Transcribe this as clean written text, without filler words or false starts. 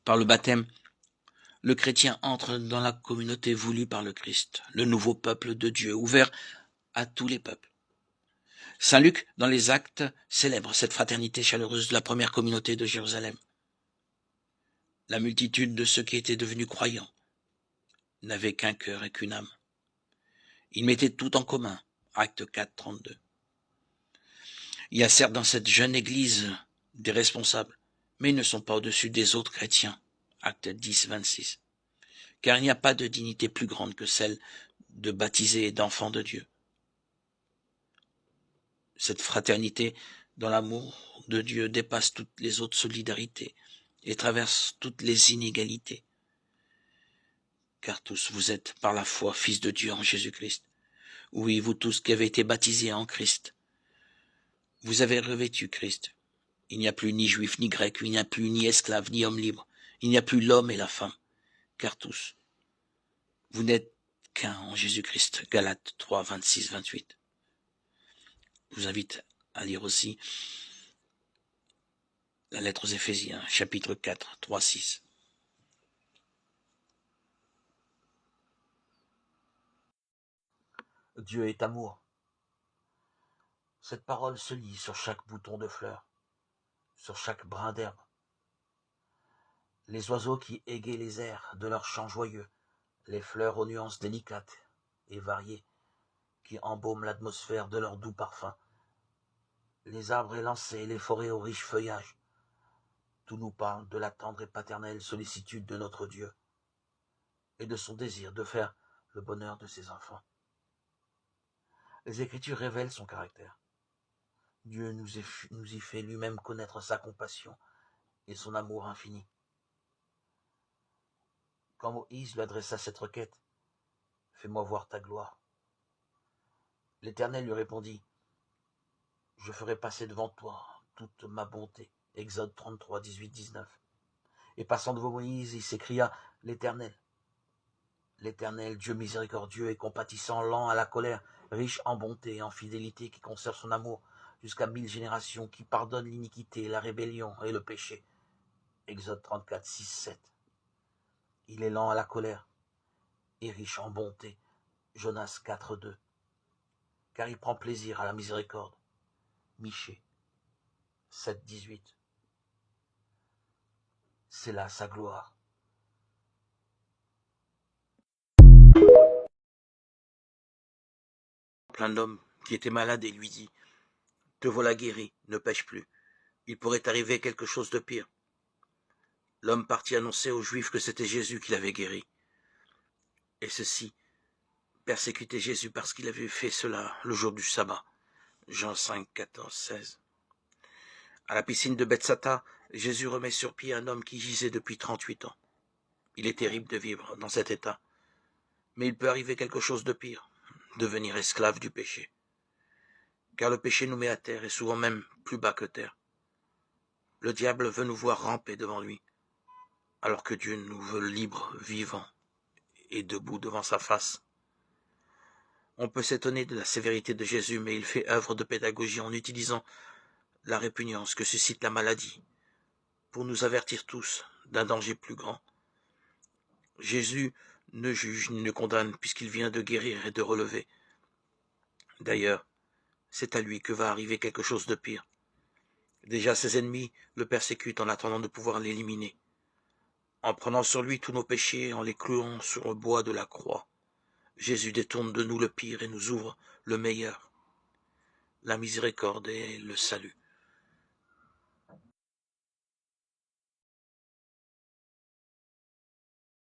Par le baptême, le chrétien entre dans la communauté voulue par le Christ, le nouveau peuple de Dieu, ouvert à tous les peuples. Saint Luc, dans les Actes, célèbre cette fraternité chaleureuse de la première communauté de Jérusalem. La multitude de ceux qui étaient devenus croyants n'avaient qu'un cœur et qu'une âme. Ils mettaient tout en commun. Acte 4, 32. Il y a certes dans cette jeune église des responsables, mais ils ne sont pas au-dessus des autres chrétiens. Acte 10, 26. Car il n'y a pas de dignité plus grande que celle de baptisés et d'enfants de Dieu. Cette fraternité dans l'amour de Dieu dépasse toutes les autres solidarités et traverse toutes les inégalités. Car tous vous êtes par la foi fils de Dieu en Jésus-Christ. Oui, vous tous qui avez été baptisés en Christ. Vous avez revêtu Christ. Il n'y a plus ni juif ni grec, il n'y a plus ni esclave ni homme libre. Il n'y a plus l'homme et la femme. Car tous, vous n'êtes qu'un en Jésus-Christ. Galates 3, 26, 28. Je vous invite à lire aussi la lettre aux Éphésiens, chapitre 4, 3, 6. Dieu est amour. Cette parole se lit sur chaque bouton de fleur, sur chaque brin d'herbe. Les oiseaux qui égayent les airs de leurs chants joyeux, les fleurs aux nuances délicates et variées, qui embaument l'atmosphère de leur doux parfum, les arbres élancés, les forêts aux riches feuillages, tout nous parle de la tendre et paternelle sollicitude de notre Dieu et de son désir de faire le bonheur de ses enfants. Les Écritures révèlent son caractère. Dieu nous y fait lui-même connaître sa compassion et son amour infini. Quand Moïse lui adressa cette requête, « Fais-moi voir ta gloire », l'Éternel lui répondit, « Je ferai passer devant toi toute ma bonté. » Exode 33, 18, 19. Et passant devant Moïse, il s'écria, « L'Éternel, Dieu miséricordieux et compatissant, lent à la colère, riche en bonté et en fidélité, qui conserve son amour jusqu'à 1000 générations, qui pardonne l'iniquité, la rébellion et le péché. » Exode 34, 6, 7. Il est lent à la colère et riche en bonté. Jonas 4, 2. Car il prend plaisir à la miséricorde. Michée 7, 18. C'est là sa gloire. Plein d'hommes qui était malade et lui dit, « Te voilà guéri, ne pêche plus. Il pourrait arriver quelque chose de pire. » L'homme partit annoncer aux Juifs que c'était Jésus qui l'avait guéri. Et ceux-ci persécutaient Jésus parce qu'il avait fait cela le jour du sabbat. Jean 5, 14, 16. À la piscine de Bethsatha, Jésus remet sur pied un homme qui gisait depuis 38 ans. Il est terrible de vivre dans cet état. Mais il peut arriver quelque chose de pire, devenir esclave du péché. Car le péché nous met à terre et souvent même plus bas que terre. Le diable veut nous voir ramper devant lui, alors que Dieu nous veut libres, vivants et debout devant sa face. On peut s'étonner de la sévérité de Jésus, mais il fait œuvre de pédagogie en utilisant la répugnance que suscite la maladie pour nous avertir tous d'un danger plus grand. Jésus ne juge ni ne condamne puisqu'il vient de guérir et de relever. D'ailleurs, c'est à lui que va arriver quelque chose de pire. Déjà ses ennemis le persécutent en attendant de pouvoir l'éliminer, en prenant sur lui tous nos péchés, en les clouant sur le bois de la croix. Jésus détourne de nous le pire et nous ouvre le meilleur, la miséricorde et le salut.